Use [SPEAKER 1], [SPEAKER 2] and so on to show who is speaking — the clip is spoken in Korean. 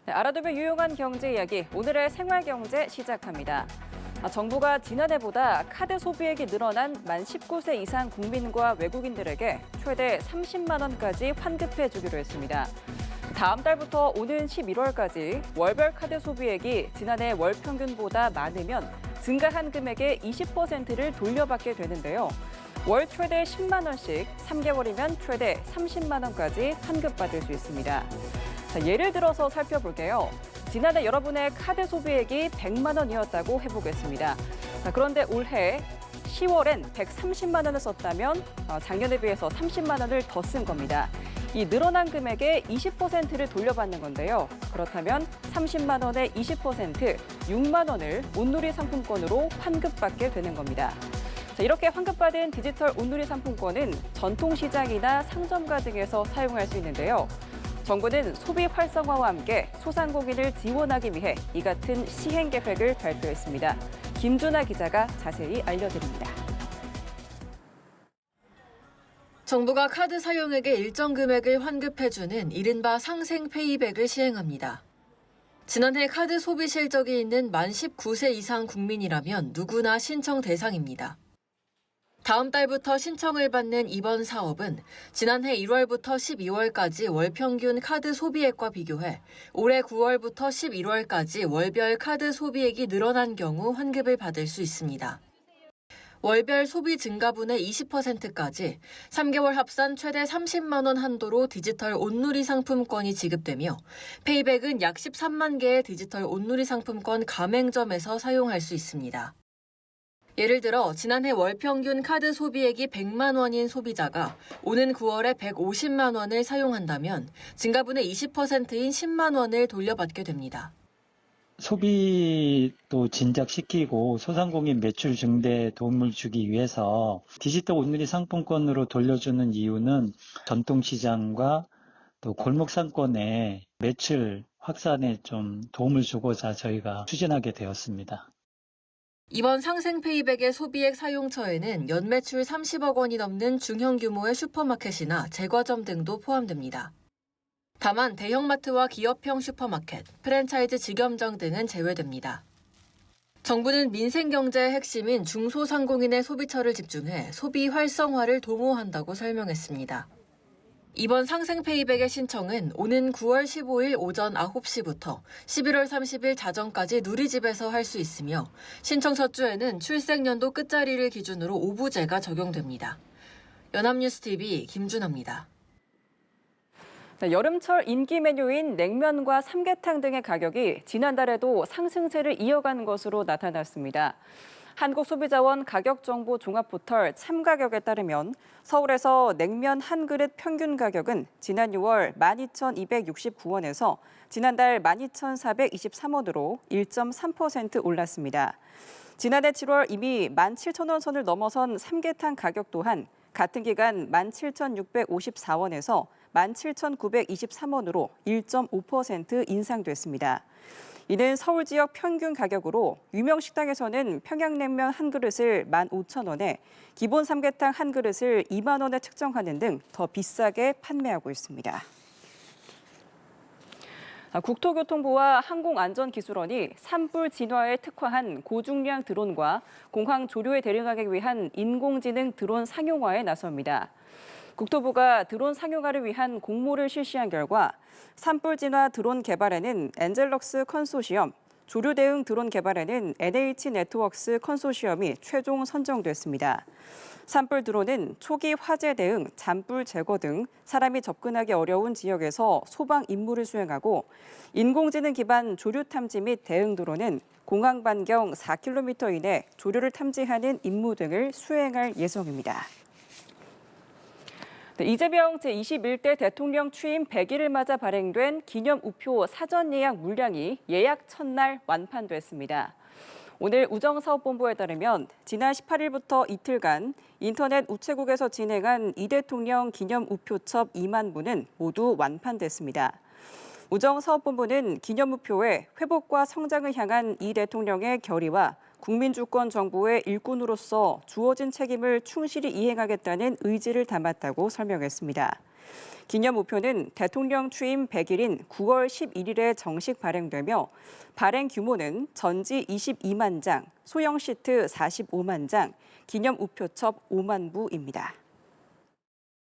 [SPEAKER 1] 네, 알아두면 유용한 경제 이야기, 오늘의 생활경제 시작합니다. 정부가 지난해보다 카드 소비액이 늘어난 만 19세 이상 국민과 외국인들에게 최대 30만 원까지 환급해 주기로 했습니다. 다음 달부터 오는 11월까지 월별 카드 소비액이 지난해 월 평균보다 많으면 증가한 금액의 20%를 돌려받게 되는데요. 월 최대 10만 원씩 3개월이면 최대 30만 원까지 환급받을 수 있습니다. 자, 예를 들어서 살펴볼게요. 지난해 여러분의 카드 소비액이 100만 원이었다고 해보겠습니다. 자, 그런데 올해 10월엔 130만 원을 썼다면 작년에 비해서 30만 원을 더 쓴 겁니다. 이 늘어난 금액의 20%를 돌려받는 건데요. 그렇다면 30만 원의 20%, 6만 원을 온누리 상품권으로 환급받게 되는 겁니다. 자, 이렇게 환급받은 디지털 온누리 상품권은 전통시장이나 상점가 등에서 사용할 수 있는데요. 정부는 소비 활성화와 함께 소상공인을 지원하기 위해 이 같은 시행 계획을 발표했습니다. 김준아 기자가 자세히 알려드립니다.
[SPEAKER 2] 정부가 카드 사용액의 일정 금액을 환급해주는 이른바 상생페이백을 시행합니다. 지난해 카드 소비 실적이 있는 만 19세 이상 국민이라면 누구나 신청 대상입니다. 다음 달부터 신청을 받는 이번 사업은 지난해 1월부터 12월까지 월 평균 카드 소비액과 비교해 올해 9월부터 11월까지 월별 카드 소비액이 늘어난 경우 환급을 받을 수 있습니다. 월별 소비 증가분의 20%까지 3개월 합산 최대 30만 원 한도로 디지털 온누리 상품권이 지급되며 페이백은 약 13만 개의 디지털 온누리 상품권 가맹점에서 사용할 수 있습니다. 예를 들어 지난해 월 평균 카드 소비액이 100만 원인 소비자가 오는 9월에 150만 원을 사용한다면 증가분의 20%인 10만 원을 돌려받게 됩니다.
[SPEAKER 3] 소비도 진작시키고 소상공인 매출 증대에 도움을 주기 위해서 디지털 온누리 상품권으로 돌려주는 이유는 전통시장과 또 골목상권의 매출 확산에 좀 도움을 주고자 저희가 추진하게 되었습니다.
[SPEAKER 2] 이번 상생페이백의 소비액 사용처에는 연매출 30억 원이 넘는 중형 규모의 슈퍼마켓이나 제과점 등도 포함됩니다. 다만 대형마트와 기업형 슈퍼마켓, 프랜차이즈 직영점 등은 제외됩니다. 정부는 민생경제의 핵심인 중소상공인의 소비처를 집중해 소비 활성화를 도모한다고 설명했습니다. 이번 상생페이백의 신청은 오는 9월 15일 오전 9시부터 11월 30일 자정까지 누리집에서 할 수 있으며 신청 첫 주에는 출생연도 끝자리를 기준으로 오부제가 적용됩니다. 연합뉴스TV 김준아입니다.
[SPEAKER 1] 여름철 인기 메뉴인 냉면과 삼계탕 등의 가격이 지난달에도 상승세를 이어간 것으로 나타났습니다. 한국소비자원 가격정보 종합포털 참가격에 따르면 서울에서 냉면 한 그릇 평균 가격은 지난 6월 12,269원에서 지난달 12,423원으로 1.3% 올랐습니다. 지난해 7월 이미 17,000원 선을 넘어선 삼계탕 가격 또한 같은 기간 17,654원에서 17,923원으로 1.5% 인상됐습니다. 이는 서울 지역 평균 가격으로 유명 식당에서는 평양냉면 한 그릇을 15,000원에 기본 삼계탕 한 그릇을 2만 원에 측정하는 등 더 비싸게 판매하고 있습니다. 국토교통부와 항공안전기술원이 산불 진화에 특화한 고중량 드론과 공항 조류에 대응하기 위한 인공지능 드론 상용화에 나섭니다. 국토부가 드론 상용화를 위한 공모를 실시한 결과 산불 진화 드론 개발에는 엔젤럭스 컨소시엄, 조류 대응 드론 개발에는 NH네트워크스 컨소시엄이 최종 선정됐습니다. 산불 드론은 초기 화재 대응, 잔불 제거 등 사람이 접근하기 어려운 지역에서 소방 임무를 수행하고 인공지능 기반 조류 탐지 및 대응 드론은 공항 반경 4km 이내 조류를 탐지하는 임무 등을 수행할 예정입니다. 이재명 제21대 대통령 취임 100일을 맞아 발행된 기념 우표 사전 예약 물량이 예약 첫날 완판됐습니다. 오늘 우정사업본부에 따르면 지난 18일부터 이틀간 인터넷 우체국에서 진행한 이 대통령 기념 우표첩 2만 부는 모두 완판됐습니다. 우정사업본부는 기념 우표에 회복과 성장을 향한 이 대통령의 결의와 국민주권 정부의 일꾼으로서 주어진 책임을 충실히 이행하겠다는 의지를 담았다고 설명했습니다. 기념 우표는 대통령 취임 100일인 9월 11일에 정식 발행되며 발행 규모는 전지 22만 장, 소형 시트 45만 장, 기념 우표첩 5만 부입니다.